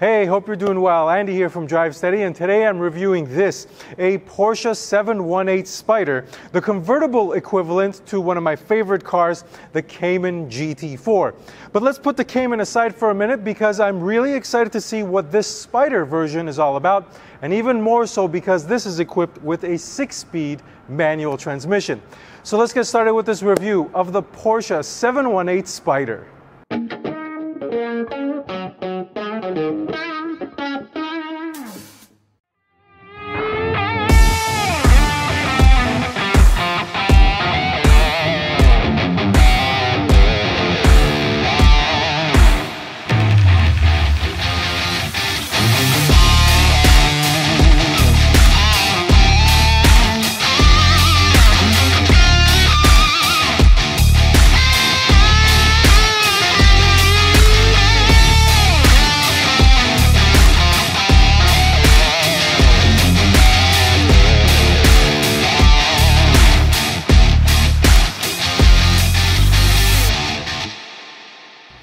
Hey, hope you're doing well. Andy here from Drive Steady, and today I'm reviewing this, a Porsche 718 Spyder, the convertible equivalent to one of my favorite cars, the Cayman GT4. But let's put the Cayman aside for a minute because I'm really excited to see what this Spyder version is all about, and even more so because this is equipped with a 6-speed manual transmission. So let's get started with this review of the Porsche 718 Spyder.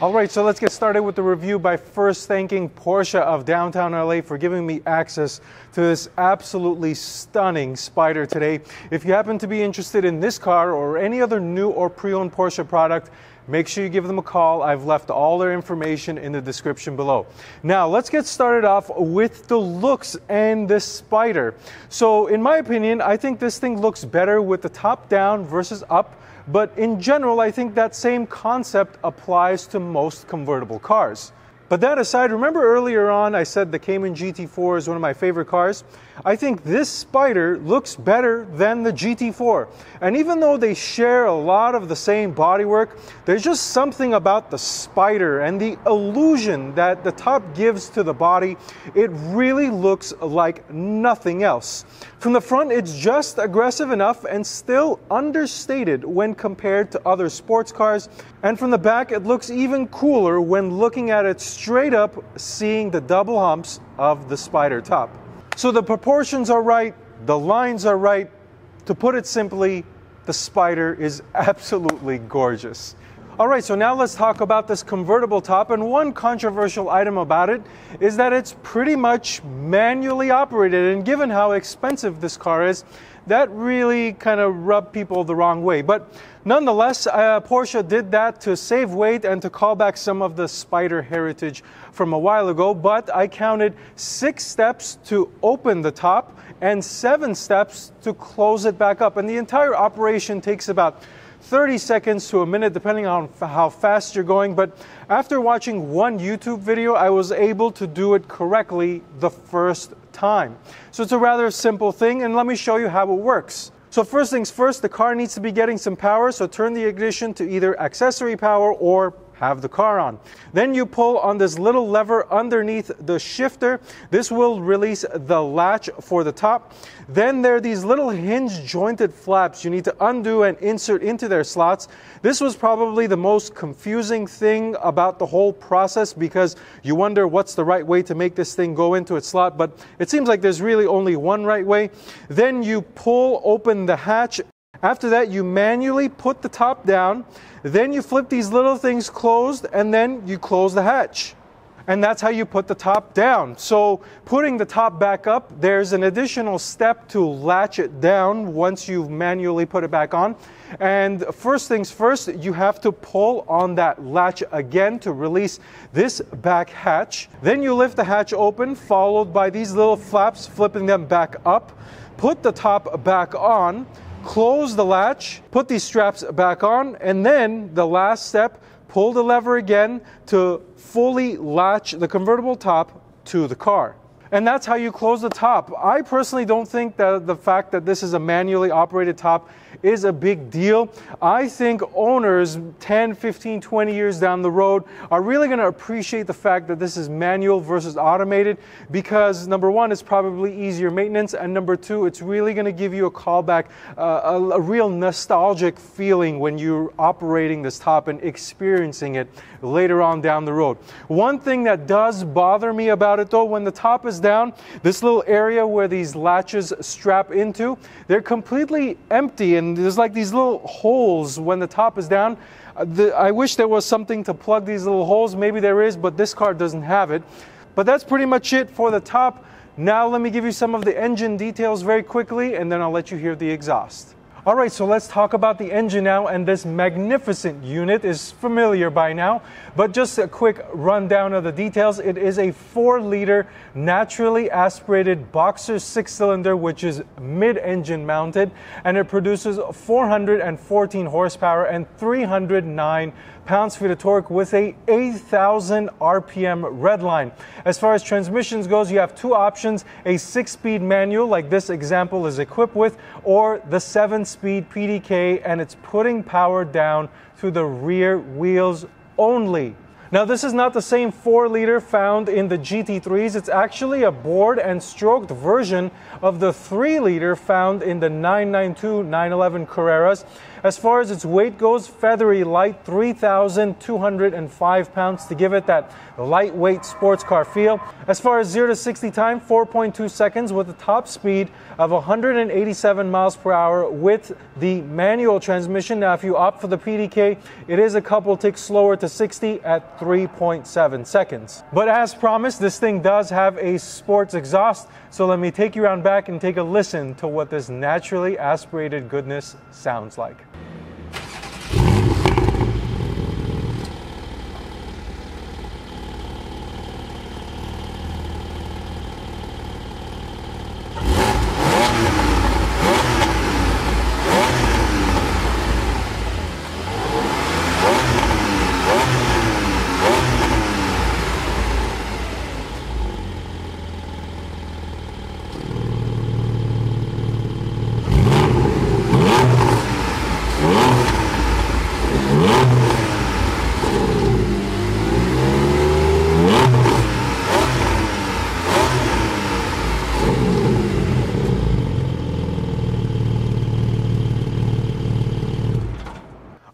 Alright, so let's get started with the review by first thanking Porsche of downtown LA for giving me access to this absolutely stunning Spyder today. If you happen to be interested in this car or any other new or pre-owned Porsche product, make sure you give them a call. I've left all their information in the description below. Now, let's get started off with the looks and this Spyder. So, in my opinion, I think this thing looks better with the top down versus up. But in general, I think that same concept applies to most convertible cars. But that aside, remember earlier on I said the Cayman GT4 is one of my favorite cars? I think this Spyder looks better than the GT4. And even though they share a lot of the same bodywork, there's just something about the Spyder and the illusion that the top gives to the body. It really looks like nothing else. From the front, it's just aggressive enough and still understated when compared to other sports cars. And from the back, it looks even cooler when looking at it straight up, seeing the double humps of the Spyder top. So the proportions are right, the lines are right. To put it simply, the Spyder is absolutely gorgeous. Alright, so now let's talk about this convertible top, and one controversial item about it is that it's pretty much manually operated, and given how expensive this car is, that really kind of rubbed people the wrong way. But nonetheless, Porsche did that to save weight and to call back some of the Spyder heritage from a while ago, but I counted 6 steps to open the top and 7 steps to close it back up, and the entire operation takes about 30 seconds to a minute depending on how fast you're going. But after watching one YouTube video, I was able to do it correctly the first time. So it's a rather simple thing, and let me show you how it works. So first things first, the car needs to be getting some power, so turn the ignition to either accessory power or have the car on. Then you pull on this little lever underneath the shifter. This will release the latch for the top. Then there are these little hinge jointed flaps you need to undo and insert into their slots. This was probably the most confusing thing about the whole process because you wonder what's the right way to make this thing go into its slot, but it seems like there's really only one right way. Then you pull open the hatch. After that, you manually put the top down, then you flip these little things closed, and then you close the hatch. And that's how you put the top down. So putting the top back up, there's an additional step to latch it down once you've manually put it back on. And first things first, you have to pull on that latch again to release this back hatch. Then you lift the hatch open, followed by these little flaps, flipping them back up. Put the top back on. Close the latch, put these straps back on, and then the last step, pull the lever again to fully latch the convertible top to the car. And that's how you close the top. I personally don't think that the fact that this is a manually operated top is a big deal. I think owners 10, 15, 20 years down the road are really going to appreciate the fact that this is manual versus automated because number one, it's probably easier maintenance, and number two, it's really going to give you a callback, a real nostalgic feeling when you're operating this top and experiencing it later on down the road. One thing that does bother me about it though, when the top is down, this little area where these latches strap into, they're completely empty, and there's like these little holes when the top is down. I wish there was something to plug these little holes. Maybe there is, but this car doesn't have it. But that's pretty much it for the top. Now let me give you some of the engine details very quickly, and then I'll let you hear the exhaust. All right, so let's talk about the engine now, and this magnificent unit is familiar by now, but just a quick rundown of the details. It is a 4-liter naturally aspirated boxer 6-cylinder, which is mid-engine mounted, and it produces 414 horsepower and 309 pounds-feet of torque with a 8,000 RPM redline. As far as transmissions goes, you have 2 options: a 6-speed manual like this example is equipped with, or the 7-speed PDK, and it's putting power down through the rear wheels only. Now, this is not the same 4-liter found in the GT3s. It's actually a bored and stroked version of the 3-liter found in the 992, 911 Carreras. As far as its weight goes, feathery light, 3,205 pounds to give it that lightweight sports car feel. As far as 0 to 60 time, 4.2 seconds with a top speed of 187 miles per hour with the manual transmission. Now, if you opt for the PDK, it is a couple ticks slower to 60 at 3.7 seconds. But as promised, this thing does have a sports exhaust. So let me take you around back and take a listen to what this naturally aspirated goodness sounds like.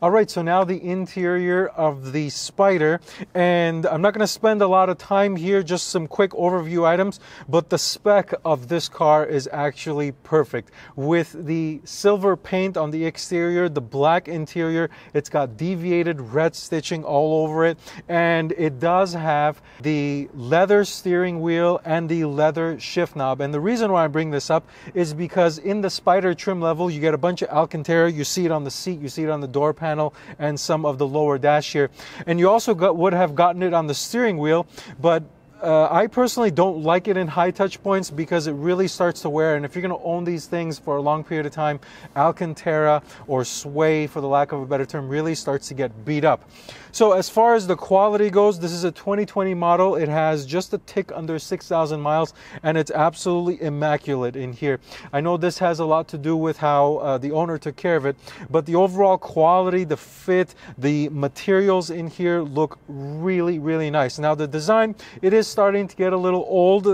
All right, so now the interior of the Spyder, and I'm not going to spend a lot of time here, just some quick overview items, but the spec of this car is actually perfect. With the silver paint on the exterior, the black interior, it's got deviated red stitching all over it, and it does have the leather steering wheel and the leather shift knob. And the reason why I bring this up is because in the Spyder trim level, you get a bunch of Alcantara. You see it on the seat, you see it on the door panel, and some of the lower dash here, and you also would have gotten it on the steering wheel, but I personally don't like it in high touch points because it really starts to wear, and if you're going to own these things for a long period of time, Alcantara or sway, for the lack of a better term, really starts to get beat up. So as far as the quality goes, this is a 2020 model. It has just a tick under 6,000 miles, and it's absolutely immaculate in here. I know this has a lot to do with how the owner took care of it, but the overall quality, the fit, the materials in here look really, really nice. Now the design, it is starting to get a little old.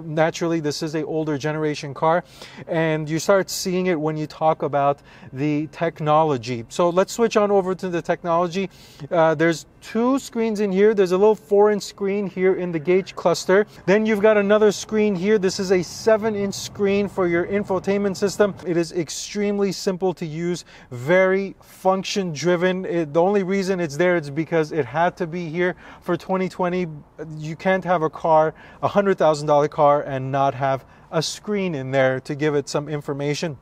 Naturally, this is an older generation car, and you start seeing it when you talk about the technology. So let's switch on over to the technology. There's 2 screens in here. There's a little 4-inch screen here in the gauge cluster. Then you've got another screen here. This is a 7-inch screen for your infotainment system. It is extremely simple to use, very function driven. The only reason it's there is because it had to be here for 2020. You can't have a car, a $100,000 car, and not have a screen in there to give it some information.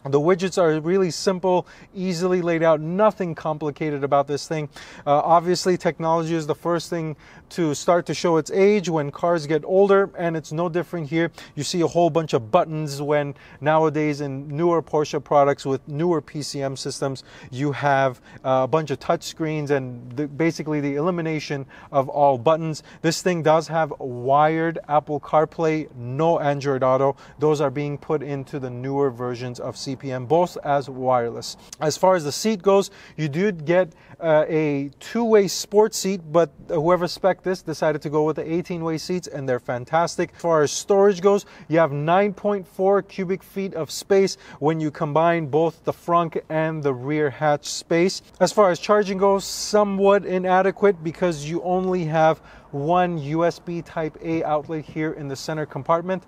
The widgets are really simple, easily laid out, nothing complicated about this thing. Obviously, technology is the first thing to start to show its age when cars get older, and it's no different here. You see a whole bunch of buttons when nowadays in newer Porsche products with newer PCM systems, you have a bunch of touch screens and basically the elimination of all buttons. This thing does have wired Apple CarPlay, no Android Auto. Those are being put into the newer versions of CPM, both as wireless. As far as the seat goes, you did get a 2-way sports seat, but whoever spec'd this decided to go with the 18-way seats, and they're fantastic. As far as storage goes, you have 9.4 cubic feet of space when you combine both the front and the rear hatch space. As far as charging goes, somewhat inadequate because you only have one USB Type A outlet here in the center compartment.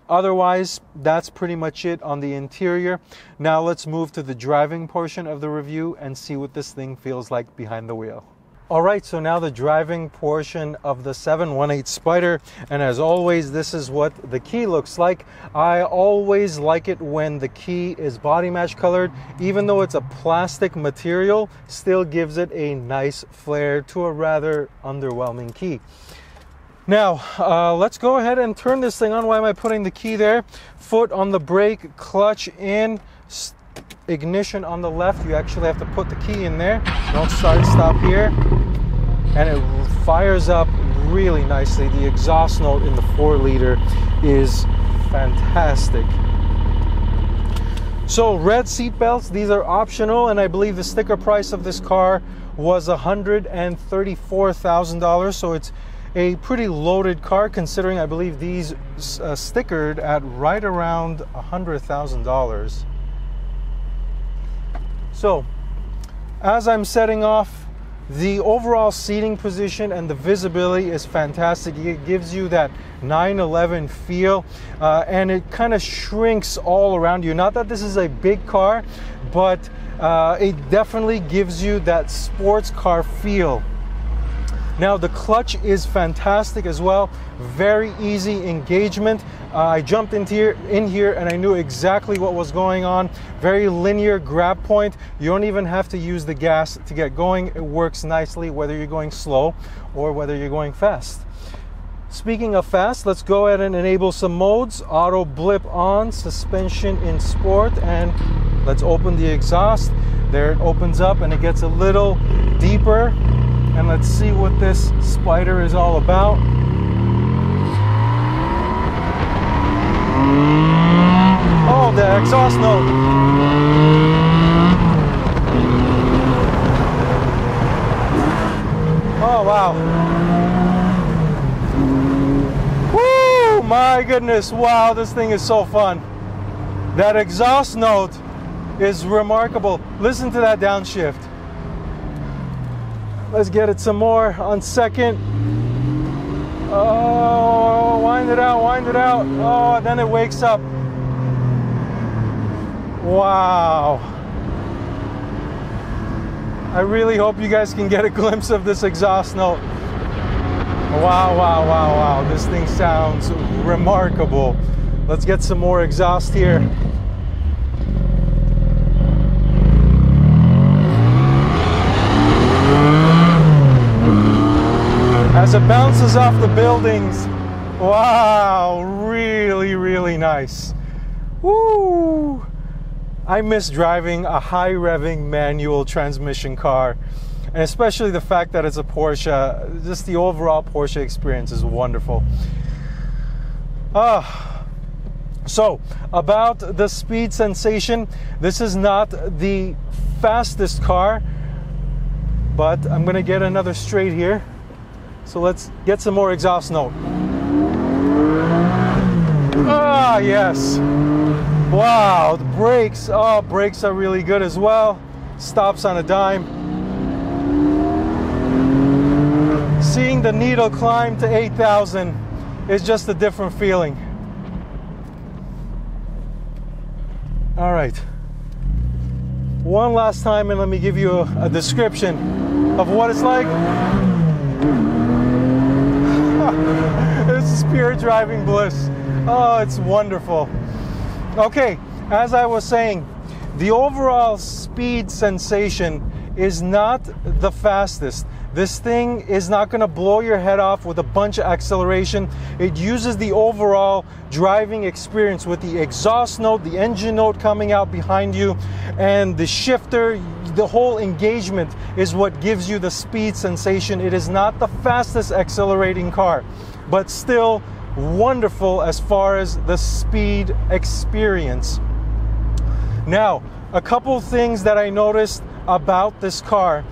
Otherwise, that's pretty much it on the interior. Now let's move to the driving portion of the review and see what this thing feels like behind the wheel. All right, so now the driving portion of the 718 Spyder, and as always, this is what the key looks like. I always like it when the key is body match colored. Even though it's a plastic material, still gives it a nice flair to a rather underwhelming key. Now, let's go ahead and turn this thing on. Why am I putting the key there? Foot on the brake, clutch in, ignition on the left. You actually have to put the key in there. Don't start, stop here. And it fires up really nicely. The exhaust note in the 4-liter is fantastic. So red seat belts, these are optional, and I believe the sticker price of this car was $134,000. So it's a pretty loaded car, considering I believe these stickered at right around $100,000. So as I'm setting off, the overall seating position and the visibility is fantastic. It gives you that 911 feel, and it kind of shrinks all around you. Not that this is a big car, but it definitely gives you that sports car feel. Now the clutch is fantastic as well. Very easy engagement. I jumped in here and I knew exactly what was going on. Very linear grab point. You don't even have to use the gas to get going. It works nicely whether you're going slow or whether you're going fast. Speaking of fast, let's go ahead and enable some modes. Auto blip on, suspension in sport, and let's open the exhaust. There it opens up and it gets a little deeper. And let's see what this Spyder is all about. Oh, the exhaust note. Oh, wow. Woo, my goodness. Wow, this thing is so fun. That exhaust note is remarkable. Listen to that downshift. Let's get it some more on second. Oh, wind it out, wind it out. Oh, then it wakes up. Wow. I really hope you guys can get a glimpse of this exhaust note. Wow, wow, wow, wow. This thing sounds remarkable. Let's get some more exhaust here. As it bounces off the buildings. Wow, really, really nice. Woo! I miss driving a high-revving manual transmission car, and especially the fact that it's a Porsche. Just the overall Porsche experience is wonderful. So, about the speed sensation, this is not the fastest car, but I'm going to get another straight here. So let's get some more exhaust note. Ah, yes. Wow, the brakes. Oh, brakes are really good as well. Stops on a dime. Seeing the needle climb to 8,000 is just a different feeling. All right. One last time, and let me give you a description of what it's like. This is pure driving bliss. Oh, it's wonderful. Okay, as I was saying, the overall speed sensation is not the fastest. This thing is not going to blow your head off with a bunch of acceleration. It uses the overall driving experience with the exhaust note, the engine note coming out behind you, and the shifter. The whole engagement is what gives you the speed sensation. It is not the fastest accelerating car, but still wonderful as far as the speed experience. Now, a couple things that I noticed about this car.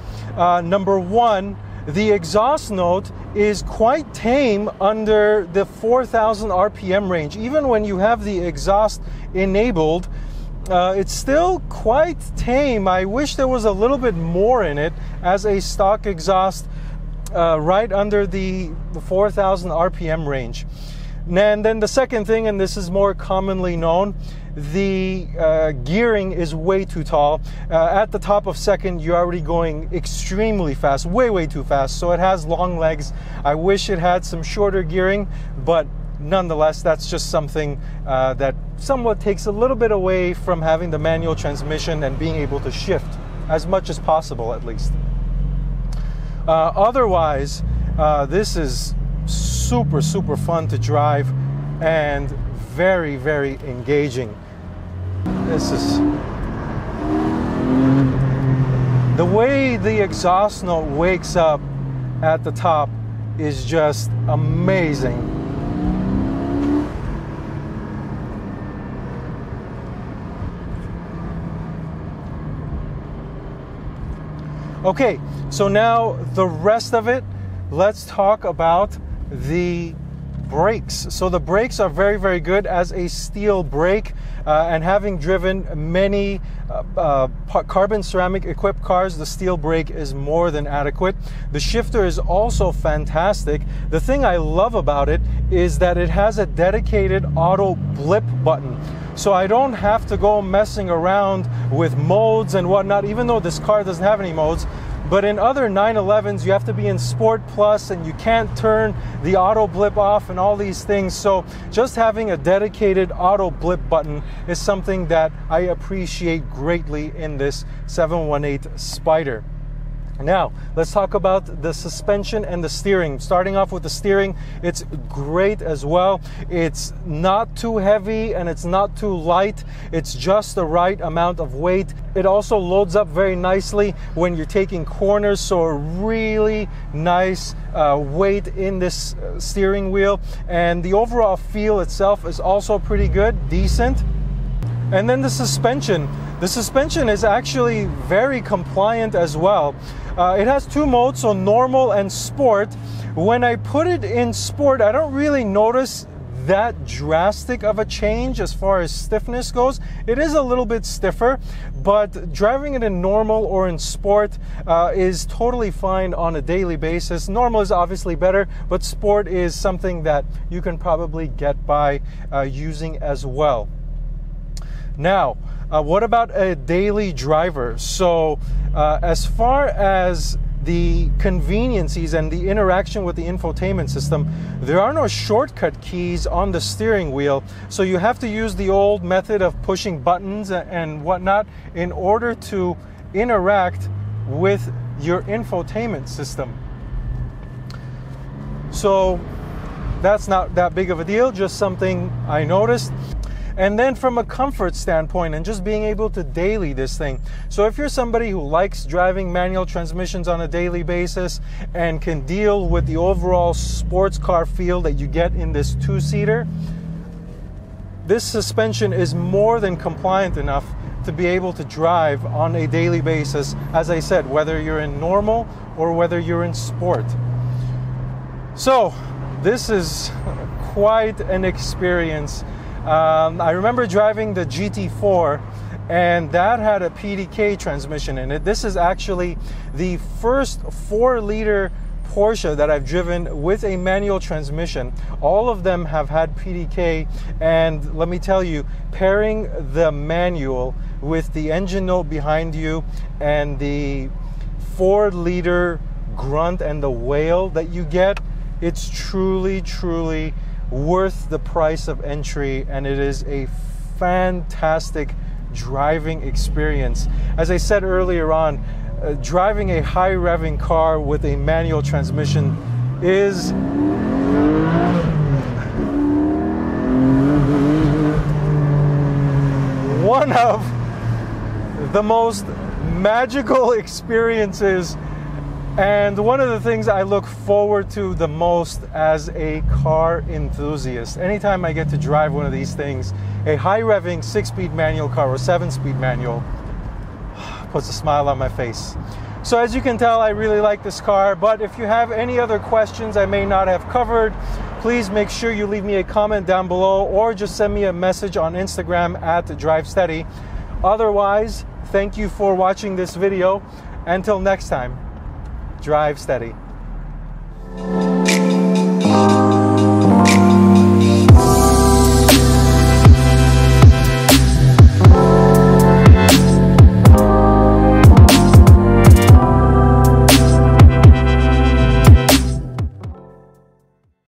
Number one, the exhaust note is quite tame under the 4,000 RPM range. Even when you have the exhaust enabled, it's still quite tame. I wish there was a little bit more in it as a stock exhaust right under the 4,000 RPM range. And then the second thing, and this is more commonly known, the gearing is way too tall. At the top of second, you're already going extremely fast, way too fast. So it has long legs. I wish it had some shorter gearing, but nonetheless, that's just something that somewhat takes a little bit away from having the manual transmission and being able to shift as much as possible, at least. Otherwise, this is super fun to drive and very engaging. This is the way the exhaust note wakes up at the top is just amazing. Okay, so now the rest of it, let's talk about the brakes. So the brakes are very good as a steel brake, and having driven many carbon ceramic equipped cars, the steel brake is more than adequate. The shifter is also fantastic. The thing I love about it is that it has a dedicated auto blip button. So I don't have to go messing around with modes and whatnot, even though this car doesn't have any modes. But in other 911s, you have to be in Sport Plus and you can't turn the auto blip off and all these things. So just having a dedicated auto blip button is something that I appreciate greatly in this 718 Spyder. Now, let's talk about the suspension and the steering. Starting off with the steering, it's great as well. It's not too heavy and it's not too light. It's just the right amount of weight. It also loads up very nicely when you're taking corners, so a really nice weight in this steering wheel. And the overall feel itself is also pretty good, decent. And then the suspension. The suspension is actually very compliant as well. It has two modes, so normal and sport. When I put it in sport, I don't really notice that drastic of a change as far as stiffness goes. It is a little bit stiffer, but driving it in normal or in sport is totally fine on a daily basis. Normal is obviously better, but sport is something that you can probably get by using as well. Now, what about a daily driver? So as far as the conveniences and the interaction with the infotainment system, there are no shortcut keys on the steering wheel. So you have to use the old method of pushing buttons and whatnot in order to interact with your infotainment system. So that's not that big of a deal, just something I noticed. And then from a comfort standpoint and just being able to daily this thing. So if you're somebody who likes driving manual transmissions on a daily basis and can deal with the overall sports car feel that you get in this two-seater, this suspension is more than compliant enough to be able to drive on a daily basis, as I said, whether you're in normal or whether you're in sport. So this is quite an experience. I remember driving the GT4, and that had a PDK transmission in it. This is actually the first 4-liter Porsche that I've driven with a manual transmission. All of them have had PDK, and let me tell you, pairing the manual with the engine note behind you and the 4-liter grunt and the wail that you get, it's truly worth the price of entry, and it is a fantastic driving experience. As I said earlier on, driving a high revving car with a manual transmission is one of the most magical experiences, and one of the things I look forward to the most as a car enthusiast. Anytime I get to drive one of these things, a high revving 6-speed manual car or 7-speed manual, puts a smile on my face. So as you can tell, I really like this car, but if you have any other questions I may not have covered, please make sure you leave me a comment down below or just send me a message on Instagram at DriveSteady. Otherwise, thank you for watching this video. Until next time, drive steady.